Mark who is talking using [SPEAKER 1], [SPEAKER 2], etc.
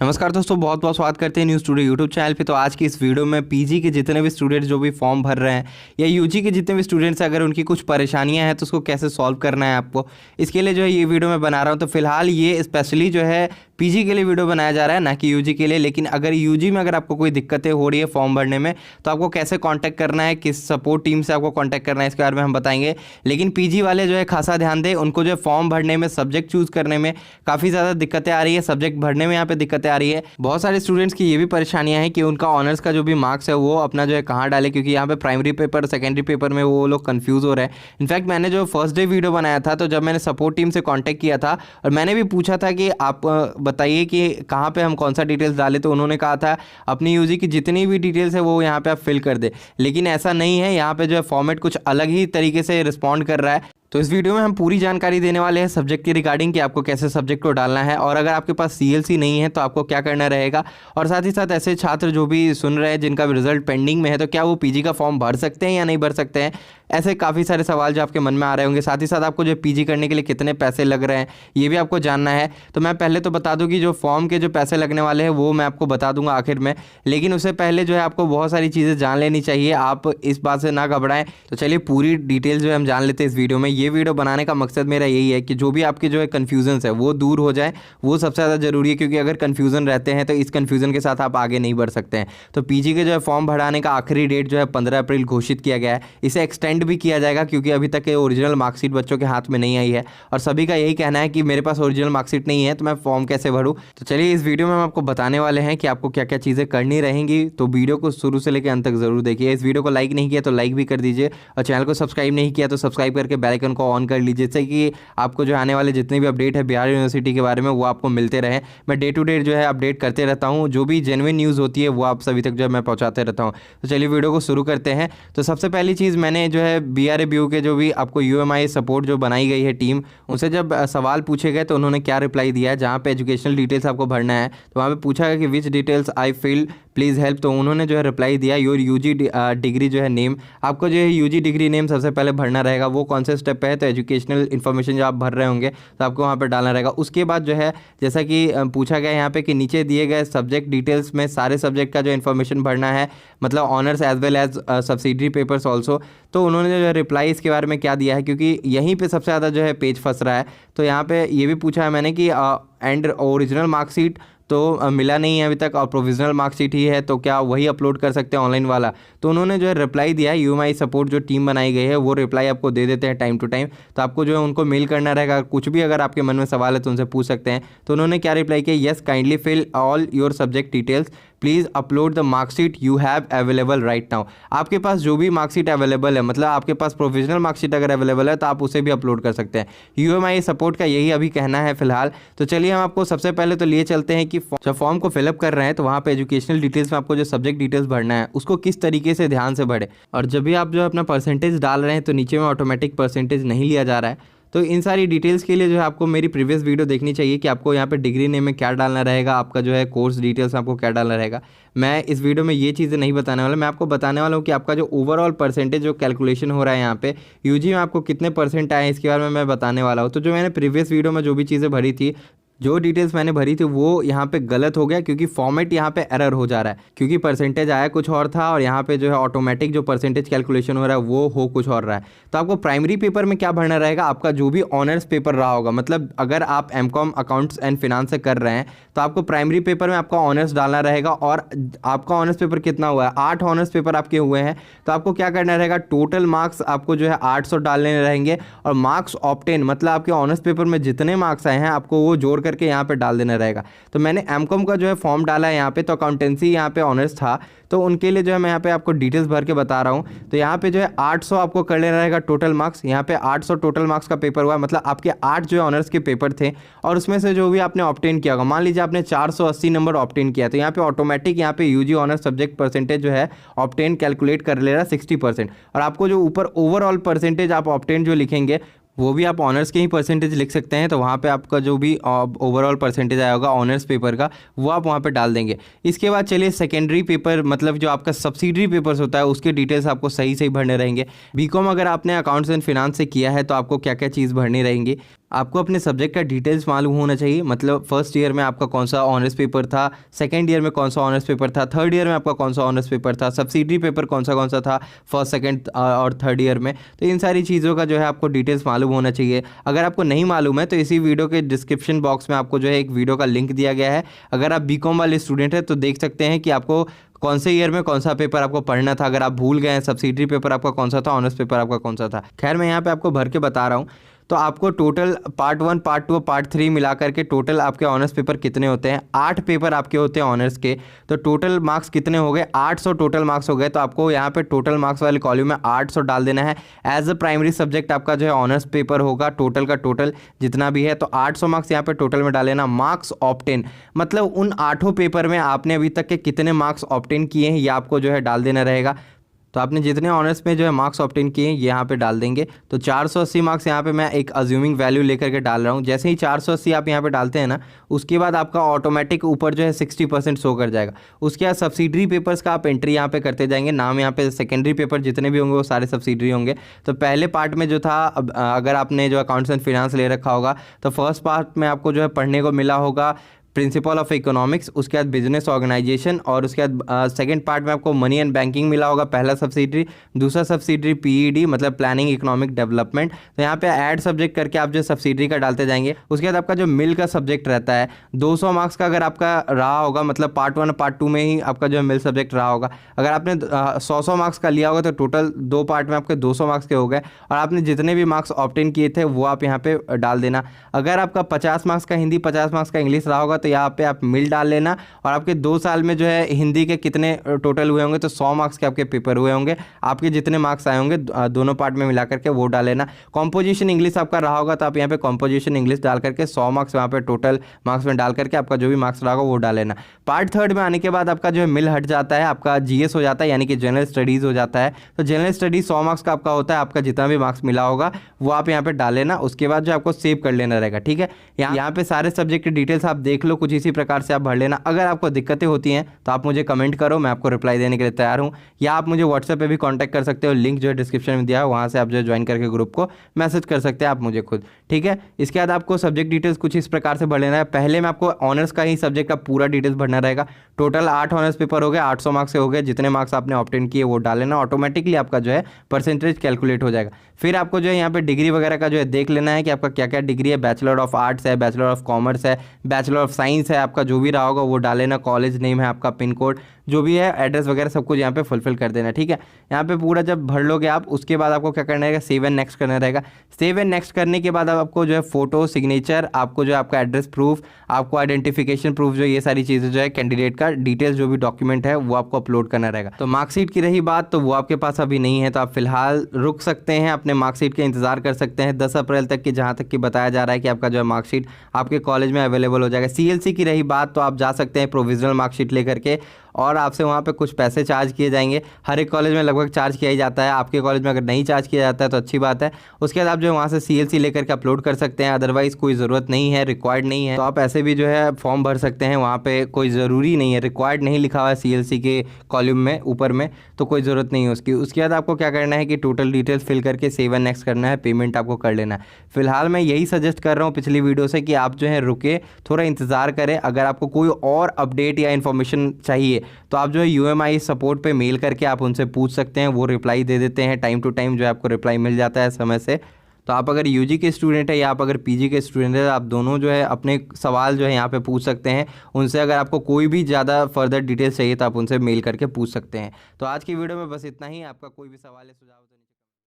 [SPEAKER 1] नमस्कार दोस्तों, बहुत बहुत स्वागत करते हैं न्यूज़ स्टूडियो यूट्यूब चैनल पे। तो आज की इस वीडियो में पीजी के जितने भी स्टूडेंट्स जो भी फॉर्म भर रहे हैं या यूजी के जितने भी स्टूडेंट्स अगर उनकी कुछ परेशानियां हैं तो उसको कैसे सॉल्व करना है आपको, इसके लिए जो है ये वीडियो मैं बना रहा हूं। तो फिलहाल ये स्पेशली जो है पीजी के लिए वीडियो बनाया जा रहा है, ना कि यूजी के लिए। लेकिन अगर यूजी में अगर आपको कोई दिक्कतें हो रही है फॉर्म भरने में तो आपको कैसे कॉन्टैक्ट करना है, किस सपोर्ट टीम से आपको कॉन्टैक्ट करना है, इसके बारे में हम बताएंगे। लेकिन पीजी वाले जो है खासा ध्यान दें, उनको जो है फॉर्म भरने में, सब्जेक्ट चूज़ करने में काफ़ी ज़्यादा दिक्कतें आ रही है, सब्जेक्ट भरने में यहाँ पे दिक्कतें आ रही है। बहुत सारे स्टूडेंट्स की ये भी परेशानियां हैं कि उनका ऑनर्स का जो भी मार्क्स है वो अपना जो है कहाँ डाले, क्योंकि यहाँ पे प्राइमरी पेपर सेकेंडरी पेपर में वो लोग कंफ्यूज हो रहे हैं। इनफैक्ट मैंने जो फर्स्ट डे वीडियो बनाया था तो जब मैंने सपोर्ट टीम से कांटेक्ट किया था और मैंने भी पूछा था कि आप बताइए कि कहाँ पे हम कौन सा डिटेल्स डालें, तो उन्होंने कहा था अपनी यूजी की जितनी भी डिटेल्स है वो यहाँ पे आप फिल कर दे। लेकिन ऐसा नहीं है, यहाँ पे जो है फॉर्मेट कुछ अलग ही तरीके से रिस्पॉन्ड कर रहा है। तो इस वीडियो में हम पूरी जानकारी देने वाले हैं सब्जेक्ट के रिगार्डिंग कि आपको कैसे सब्जेक्ट को डालना है, और अगर आपके पास सीएलसी नहीं है तो आपको क्या करना रहेगा। और साथ ही साथ ऐसे छात्र जो भी सुन रहे हैं जिनका भी रिजल्ट पेंडिंग में है, तो क्या वो पीजी का फॉर्म भर सकते हैं या नहीं भर सकते हैं, ऐसे काफ़ी सारे सवाल जो आपके मन में आ रहे होंगे। साथ ही साथ आपको जो पीजी करने के लिए कितने पैसे लग रहे हैं ये भी आपको जानना है। तो मैं पहले तो बता दूं कि जो फॉर्म के जो पैसे लगने वाले हैं वो मैं आपको बता दूंगा आखिर में, लेकिन उससे पहले जो है आपको बहुत सारी चीज़ें जान लेनी चाहिए। आप इस बात से ना घबराएं। तो चलिए पूरी डिटेल्स जो है हम जान लेते हैं इस वीडियो में। ये वीडियो बनाने का मकसद मेरा यही है कि जो भी आपके जो है कन्फ्यूजन्स है वो दूर हो जाए, वो सबसे ज़्यादा जरूरी है, क्योंकि अगर कन्फ्यूज़न रहते हैं तो इस कन्फ्यूज़न के साथ आप आगे नहीं बढ़ सकते हैं। तो पीजी के जो है फॉर्म भराने का आखिरी डेट जो है 15 अप्रैल घोषित किया गया है। इसे एक्सटेंड भी किया जाएगा क्योंकि अभी तक ये ओरिजिनल मार्कशीट बच्चों के हाथ में नहीं आई है, और सभी का यही कहना है कि मेरे पास ओरिजिनल मार्कशीट नहीं है तो मैं फॉर्म कैसे भरूँ। तो चलिए इस वीडियो में हम आपको बताने वाले हैं कि आपको क्या क्या चीज़ें करनी रहेंगी। तो वीडियो को शुरू से लेकर अंत तक जरूर देखिए। इस वीडियो को लाइक नहीं किया तो लाइक भी कर दीजिए, और चैनल को सब्सक्राइब नहीं किया तो सब्सक्राइब करके बेल आइकन को ऑन कर लीजिए, जिससे कि आपको जो आने वाले जितने भी अपडेट है बिहार यूनिवर्सिटी के बारे में वो आपको मिलते रहे। मैं डे टू डे जो है अपडेट करते रहता हूँ, जो भी जेन्युइन न्यूज़ होती है वो आप सभी तक जो है मैं पहुँचाते रहता हूँ। तो चलिए वीडियो को शुरू करते हैं। तो सबसे पहली चीज़, मैंने जो है BRABU के जो भी आपको UMI सपोर्ट जो बनाई गई है टीम, उनसे जब सवाल पूछे गए तो उन्होंने क्या रिप्लाई दिया है। जहाँ पे एजुकेशनल डिटेल्स आपको भरना है तो वहाँ पे पूछा गया कि which details I fill please help, तो उन्होंने जो है रिप्लाई दिया योर यूजी डिग्री जो है नेम। आपको जो है यूजी डिग्री नेम सबसे पहले भरना रहेगा। वो कौन से स्टेप पे है, तो एजुकेशनल इन्फॉर्मेशन जो आप भर रहे होंगे तो आपको वहाँ पर डालना रहेगा। उसके बाद जो है जैसा कि पूछा गया यहाँ पे कि नीचे दिए गए सब्जेक्ट डिटेल्स में सारे सब्जेक्ट का जो इन्फॉर्मेशन भरना है, मतलब honours as well as subsidiary papers also. तो उन्होंने जो है रिप्लाई इसके बारे में क्या दिया है, क्योंकि यहीं पे सबसे ज़्यादा जो है पेज फंस रहा है। तो यहाँ पे ये भी पूछा है मैंने कि एंड ओरिजिनल मार्कशीट तो मिला नहीं है अभी तक, और प्रोविजनल मार्कशीट ही है, तो क्या वही अपलोड कर सकते हैं ऑनलाइन वाला। तो उन्होंने जो है रिप्लाई दिया है, UMI सपोर्ट जो टीम बनाई गई है वो रिप्लाई आपको दे देते हैं टाइम टू टाइम। तो आपको जो है उनको मेल करना रहेगा, कुछ भी अगर आपके मन में सवाल है तो उनसे पूछ सकते हैं। तो उन्होंने क्या रिप्लाई किया, yes kindly fill all your subject details, please upload the marksheet you have available right now. आपके पास जो भी मार्कशीट अवेलेबल है, मतलब आपके पास प्रोविजनल मार्कशीट अगर अवेलेबल है तो आप उसे भी अपलोड कर सकते हैं। UMI सपोर्ट का यही अभी कहना है फिलहाल। तो चलिए हम आपको सबसे पहले तो लिए चलते हैं कि जब फॉर्म को फिलअप कर रहे हैं तो वहाँ पे एजुकेशनल डिटेल्स में आपको जो सब्जेक्ट डिटेल्स भरना है उसको किस तरीके से ध्यान से भरे। और जब भी आप जो अपना परसेंटेज डाल रहे हैं तो नीचे में ऑटोमेटिक परसेंटेज नहीं लिया जा रहा है। तो इन सारी डिटेल्स के लिए जो है आपको मेरी प्रीवियस वीडियो देखनी चाहिए कि आपको यहाँ पे डिग्री नेम में क्या डालना रहेगा, आपका जो है कोर्स डिटेल्स में आपको क्या डालना रहेगा। मैं इस वीडियो में ये चीज़ें नहीं बताने वाला, मैं आपको बताने वाला हूँ कि आपका जो ओवरऑल परसेंटेज जो कैलकुलेशन हो रहा है यहाँ पे यूजी में आपको कितने परसेंट आए हैं, इसके बारे में मैं बताने वाला हूँ। तो जो मैंने प्रीवियस वीडियो में जो भी चीज़ें भरी थी, जो डिटेल्स मैंने भरी थी वो यहाँ पे गलत हो गया, क्योंकि फॉर्मेट यहाँ पे एरर हो जा रहा है, क्योंकि परसेंटेज आया कुछ और था और यहाँ पे जो है ऑटोमेटिक जो परसेंटेज कैलकुलेशन हो रहा है वो हो कुछ और रहा है। तो आपको प्राइमरी पेपर में क्या भरना रहेगा, आपका जो भी ऑनर्स पेपर रहा होगा, मतलब अगर आप MCOM अकाउंट्स एंड फिनांस से कर रहे हैं तो आपको प्राइमरी पेपर में आपका ऑनर्स डालना रहेगा। और आपका ऑनर्स पेपर कितना हुआ है, 8 ऑनर्स पेपर आपके हुए हैं, तो आपको क्या करना रहेगा, टोटल मार्क्स आपको जो है 800 डालने रहेंगे, और मार्क्स ऑब्टेन मतलब आपके ऑनर्स पेपर में जितने मार्क्स आए हैं आपको वो जोड़ करके यहाँ पे डाल देना रहेगा। तो मैंने MCOM का जो है फॉर्म डाला है यहाँ पे, तो अकाउंटेंसी यहाँ पे ऑनर्स था, तो उनके लिए जो है मैं यहाँ पे आपको डिटेल्स भर के बता रहा हूँ। तो यहाँ पे जो है 800 आपको कर लेना रहेगा टोटल मार्क्स। यहाँ पे 800 टोटल मार्क्स का पेपर हुआ, मतलब आपके 8 जो है ऑनर्स के पेपर थे, और उसमें से जो भी आपने ऑब्टेन किया होगा, मान लीजिए आपने 480 नंबर ऑब्टेन किया, तो यहाँ पे ऑटोमेटिक यहाँ पे यूजी ऑनर्स सब्जेक्ट परसेंटेज जो है ऑब्टेन कैलकुलेट कर ले रहा है 60%। और आपको जो ऊपर ओवरऑल परसेंटेज आप ऑब्टेन जो लिखेंगे वो भी आप ऑनर्स के ही परसेंटेज लिख सकते हैं। तो वहाँ पे आपका जो भी ओवरऑल परसेंटेज आया होगा ऑनर्स पेपर का वो आप वहाँ पे डाल देंगे। इसके बाद चलिए सेकेंडरी पेपर, मतलब जो आपका सब्सिडरी पेपर्स होता है उसके डिटेल्स आपको सही सही भरने रहेंगे। BCom अगर आपने अकाउंट्स एंड फिनांस से किया है तो आपको क्या क्या चीज़ भरनी रहेंगी। आपको अपने सब्जेक्ट का डिटेल्स मालूम होना चाहिए, मतलब फर्स्ट ईयर में आपका कौन सा ऑनर्स पेपर था, सेकंड ईयर में कौन सा ऑनर्स पेपर था, थर्ड ईयर में आपका कौन सा ऑनर्स पेपर था, सब्सिडरी पेपर कौन सा था फर्स्ट सेकंड और थर्ड ईयर में। तो इन सारी चीज़ों का जो है आपको डिटेल्स मालूम होना चाहिए। अगर आपको नहीं मालूम है तो इसी वीडियो के डिस्क्रिप्शन बॉक्स में आपको जो है एक वीडियो का लिंक दिया गया है। अगर आप बीकॉम वाले स्टूडेंट हैं तो देख सकते हैं कि आपको कौन से ईयर में कौन सा पेपर आपको पढ़ना था। अगर आप भूल गए हैं सब्सिडरी पेपर आपका कौन सा था, ऑनर्स पेपर आपका कौन सा था। खैर मैं यहाँ पे आपको भर के बता रहा हूँ। तो आपको टोटल पार्ट 1 पार्ट 2 पार्ट 3 मिला करके टोटल आपके ऑनर्स पेपर कितने होते हैं, 8 पेपर आपके होते हैं ऑनर्स के। तो टोटल मार्क्स कितने हो गए, 800 टोटल मार्क्स हो गए। तो आपको यहाँ पे टोटल मार्क्स वाले कॉलम में 800 डाल देना है। एज अ प्राइमरी सब्जेक्ट आपका जो है ऑनर्स पेपर होगा, टोटल का टोटल जितना भी है, तो 800 मार्क्स यहाँ पे टोटल में डालेना। मार्क्स ऑब्टेन मतलब उन 8 पेपर में आपने अभी तक के कितने मार्क्स ऑब्टेन किए हैं ये आपको जो है डाल देना रहेगा। तो आपने जितने ऑनर्स में जो है मार्क्स ऑब्टेन किए हैं ये यहाँ पे डाल देंगे। तो 480 मार्क्स यहाँ पे मैं एक अज्यूमिंग वैल्यू लेकर के डाल रहा हूँ। जैसे ही 480 आप यहाँ पे डालते हैं ना, उसके बाद आपका ऑटोमेटिक ऊपर जो है 60% शो कर जाएगा। उसके बाद सब्सिडरी पेपर्स का आप एंट्री यहाँ पे करते जाएंगे। नाम यहाँ पे सेकेंडरी पेपर जितने भी होंगे वो सारे सब्सिडरी होंगे। तो पहले पार्ट में जो था, अगर आपने जो अकाउंट्स एंड फिनांस ले रखा होगा तो फर्स्ट पार्ट में आपको जो है पढ़ने को मिला होगा प्रिंसिपल ऑफ इकोनॉमिक्स, उसके बाद बिजनेस ऑर्गेनाइजेशन, और उसके बाद सेकंड पार्ट में आपको मनी एंड बैंकिंग मिला होगा पहला सब्सिडरी। दूसरा सब्सिडरी पीईडी मतलब प्लानिंग इकोनॉमिक डेवलपमेंट। तो यहाँ पे ऐड सब्जेक्ट करके आप जो सब्सिडरी का डालते जाएंगे। उसके बाद आपका जो मिल का सब्जेक्ट रहता है 200 मार्क्स का अगर आपका रहा होगा, मतलब पार्ट 1 पार्ट 2 में ही आपका जो मिल सब्जेक्ट रहा होगा। अगर आपने 100 मार्क्स का लिया होगा तो टोटल 2 पार्ट में आपके 200 मार्क्स के हो गए, और आपने जितने भी मार्क्स ऑब्टेन किए थे वो आप यहाँ पे डाल देना। अगर आपका 50 मार्क्स का हिंदी 50 मार्क्स का इंग्लिश रहा होगा तो यहाँ पे आप मिल डाल लेना। और आपके 2 साल में जो है हिंदी के कितने टोटल हुए होंगे, तो 100 मार्क्स के आपके पेपर हुए होंगे। आपके जितने मार्क्स आए होंगे दोनों पार्ट में मिला करके वो डाल लेना। कॉम्पोजिशन इंग्लिश आपका रहा होगा तो आप यहाँ पे कॉम्पोजिशन इंग्लिश डाल करके 100 मार्क्स वहाँ पे टोटल मार्क्स में डाल करके आपका जो भी मार्क्स रहा होगा वो डाल लेना। पार्ट 3 में आने के बाद आपका जो है मिल हट जाता है, आपका जीएस हो जाता है, यानी कि जनरल स्टडीज़ हो जाता है। तो जनरल स्टडीज 100 मार्क्स का आपका होता है। आपका जितना भी मार्क्स मिला होगा वो आप यहाँ पे डाल लेना। उसके बाद जो आपको सेव कर लेना रहेगा, ठीक है। यहाँ पे सारे सब्जेक्ट की डिटेल्स आप देख लो, कुछ इसी प्रकार से आप भर लेना। अगर आपको दिक्कतें होती हैं तो आप मुझे कमेंट करो, मैं आपको रिप्लाई देने के लिए तैयार हूं। या आप मुझे व्हाट्सएप पे भी कांटेक्ट कर सकते हो, लिंक जो है डिस्क्रिप्शन में दिया है, वहां से आप जो है ज्वाइन करके ग्रुप को मैसेज कर सकते हैं आप मुझे खुद, ठीक है। इसके बाद आपको सब्जेक्ट डिटेल्स कुछ इस प्रकार से भर लेना है। पहले में आपको ऑनर्स का ही सब्जेक्ट का पूरा डिटेल्स भरना रहेगा। टोटल 8 ऑनर्स पेपर हो गए, 800 मार्क्स से हो गए। जितने मार्क्स आपने ऑब्टेन किए वो डाल लेना, ऑटोमेटिकली आपका जो है परसेंटेज कैलकुलेट हो जाएगा। फिर आपको जो है यहाँ पे डिग्री वगैरह का जो है देख लेना है कि आपका क्या क्या डिग्री है। बैचलर ऑफ आर्ट्स है, बैचलर ऑफ कॉमर्स है, बैचलर ऑफ साइंस है, आपका जो भी रहा होगा वो डाल लेना। कॉलेज नेम है आपका, पिन कोड जो भी है, एड्रेस वगैरह सब कुछ यहाँ पे फुलफिल कर देना, ठीक है। यहाँ पे पूरा जब भर लोगे आप, उसके बाद आपको क्या करना रहेगा, सेव एंड नेक्स्ट करना रहेगा। सेव एंड नेक्स्ट करने के बाद आपको जो है फोटो, सिग्नेचर, आपको जो है आपका एड्रेस प्रूफ, आपको आइडेंटिफिकेशन प्रूफ, जो ये सारी चीज़ें जो है कैंडिडेट का डिटेल्स जो भी डॉक्यूमेंट है वो आपको अपलोड करना रहेगा। तो मार्कशीट की रही बात, तो वो आपके पास अभी नहीं है, तो आप फिलहाल रुक सकते हैं, अपने मार्कशीट का इंतजार कर सकते हैं 10 अप्रैल तक की, जहाँ तक कि बताया जा रहा है कि आपका जो है मार्कशीट आपके कॉलेज में अवेलेबल हो जाएगा। सीएलसी की रही बात, तो आप जा सकते हैं प्रोविजनल मार्कशीट लेकर के, और आपसे वहाँ पे कुछ पैसे चार्ज किए जाएंगे। हर एक कॉलेज में लगभग चार्ज किया ही जाता है। आपके कॉलेज में अगर नहीं चार्ज किया जाता है तो अच्छी बात है। उसके बाद आप जो वहाँ से सीएलसी लेकर के अपलोड कर सकते हैं। अदरवाइज़ कोई ज़रूरत नहीं है, रिक्वायर्ड नहीं है, तो आप ऐसे भी जो है फॉर्म भर सकते हैं। वहाँ पे कोई ज़रूरी नहीं है, रिक्वायर्ड नहीं लिखा हुआ है सीएलसी के कॉलम में ऊपर में, तो कोई ज़रूरत नहीं है उसकी। उसके बाद आपको क्या करना है कि टोटल डिटेल्स फिल करके सेव एंड नेक्स्ट करना है, पेमेंट आपको कर लेना है। फिलहाल मैं यही सजेस्ट कर रहा हूँ पिछली वीडियो से कि आप जो है रुके, थोड़ा इंतज़ार करें। अगर आपको कोई और अपडेट या इन्फॉर्मेशन चाहिए तो आप जो है यूएमआई सपोर्ट पे मेल करके आप उनसे पूछ सकते हैं, वो रिप्लाई दे देते हैं। टाइम टू टाइम जो है आपको रिप्लाई मिल जाता है समय से। तो आप अगर यूजी के स्टूडेंट है या आप अगर पीजी के स्टूडेंट है, आप दोनों जो है अपने सवाल जो है यहाँ पे पूछ सकते हैं उनसे। अगर आपको कोई भी ज़्यादा फर्दर डिटेल्स चाहिए तो आप उनसे मेल करके पूछ सकते हैं। तो आज की वीडियो में बस इतना ही। आपका कोई भी सवाल है, सुझाव तो